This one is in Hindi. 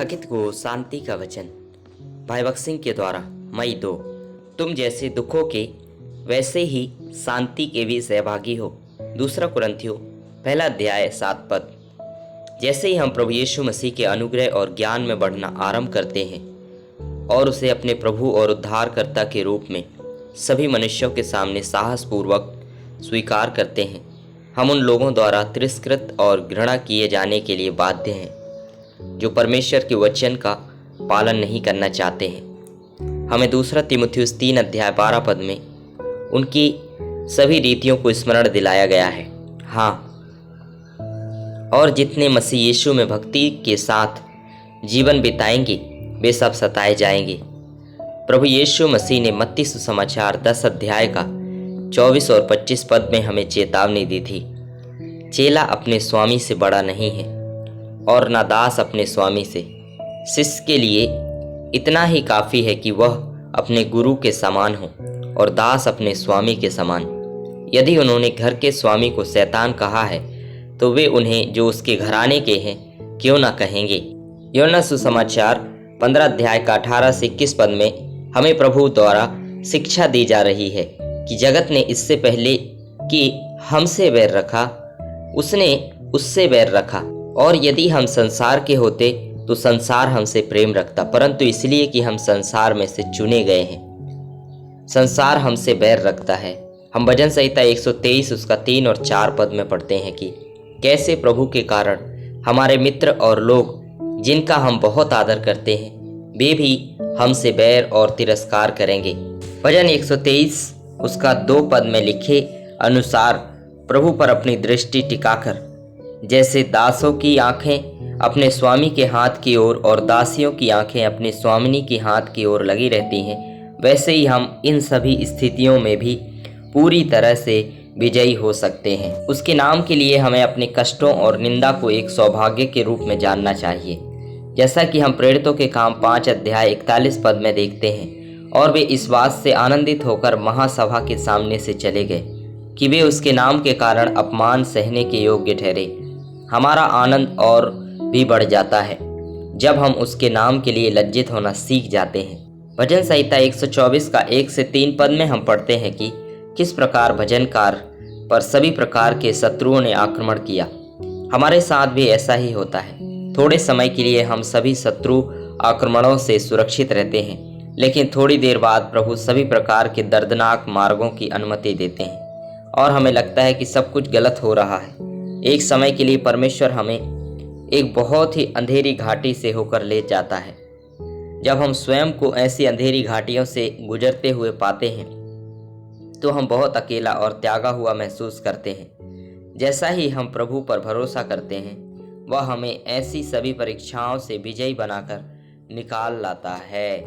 थकित को शांति का वचन। भाई भगत सिंह के द्वारा मई 2। तुम जैसे दुखों के वैसे ही शांति के भी सहभागी हो। दूसरा कुरिन्थियों पहला अध्याय 7 पद। जैसे ही हम प्रभु यीशु मसीह के अनुग्रह और ज्ञान में बढ़ना आरंभ करते हैं और उसे अपने प्रभु और उद्धारकर्ता के रूप में सभी मनुष्यों के सामने साहसपूर्वक स्वीकार करते हैं, हम उन लोगों द्वारा तिरस्कृत और घृणा किए जाने के लिए बाध्य हैं जो परमेश्वर के वचन का पालन नहीं करना चाहते हैं। हमें दूसरा तीमुथियुस 3 अध्याय 12 पद में उनकी सभी रीतियों को स्मरण दिलाया गया है। हाँ, और जितने मसीह यीशु में भक्ति के साथ जीवन बिताएंगे वे सब सताए जाएंगे। प्रभु यीशु मसीह ने मत्ती सुसमाचार 10 अध्याय का 24 और 25 पद में हमें चेतावनी दी थी। चेला अपने स्वामी से बड़ा नहीं है और ना दास अपने स्वामी से। शिष्य के लिए इतना ही काफ़ी है कि वह अपने गुरु के समान हो और दास अपने स्वामी के समान। यदि उन्होंने घर के स्वामी को शैतान कहा है तो वे उन्हें जो उसके घराने के हैं क्यों ना कहेंगे। यूहन्ना सुसमाचार 15 अध्याय का 18 से 21 पद में हमें प्रभु द्वारा शिक्षा दी जा रही है कि जगत ने इससे पहले कि हमसे बैर रखा उसने उससे बैर रखा, और यदि हम संसार के होते तो संसार हमसे प्रेम रखता, परंतु इसलिए कि हम संसार में से चुने गए हैं संसार हमसे बैर रखता है। हम भजन संहिता 123 उसका 3 और 4 पद में पढ़ते हैं कि कैसे प्रभु के कारण हमारे मित्र और लोग जिनका हम बहुत आदर करते हैं वे भी हमसे बैर और तिरस्कार करेंगे। भजन 123 उसका 2 पद में लिखे अनुसार प्रभु पर अपनी दृष्टि टिकाकर जैसे दासों की आंखें अपने स्वामी के हाथ की ओर और दासियों की आंखें अपनी स्वामिनी के हाथ की ओर लगी रहती हैं, वैसे ही हम इन सभी स्थितियों में भी पूरी तरह से विजयी हो सकते हैं। उसके नाम के लिए हमें अपने कष्टों और निंदा को एक सौभाग्य के रूप में जानना चाहिए, जैसा कि हम प्रेरितों के काम 5 अध्याय 41 पद में देखते हैं। और वे इस बात से आनंदित होकर महासभा के सामने से चले गए कि वे उसके नाम के कारण अपमान सहने के योग्य ठहरे। हमारा आनंद और भी बढ़ जाता है जब हम उसके नाम के लिए लज्जित होना सीख जाते हैं। भजन संहिता 124 का 1 से 3 पद में हम पढ़ते हैं कि किस प्रकार भजनकार पर सभी प्रकार के शत्रुओं ने आक्रमण किया। हमारे साथ भी ऐसा ही होता है। थोड़े समय के लिए हम सभी शत्रु आक्रमणों से सुरक्षित रहते हैं, लेकिन थोड़ी देर बाद प्रभु सभी प्रकार के दर्दनाक मार्गों की अनुमति देते हैं और हमें लगता है कि सब कुछ गलत हो रहा है। एक समय के लिए परमेश्वर हमें एक बहुत ही अंधेरी घाटी से होकर ले जाता है। जब हम स्वयं को ऐसी अंधेरी घाटियों से गुजरते हुए पाते हैं तो हम बहुत अकेला और त्यागा हुआ महसूस करते हैं। जैसा ही हम प्रभु पर भरोसा करते हैं वह हमें ऐसी सभी परीक्षाओं से विजयी बनाकर निकाल लाता है।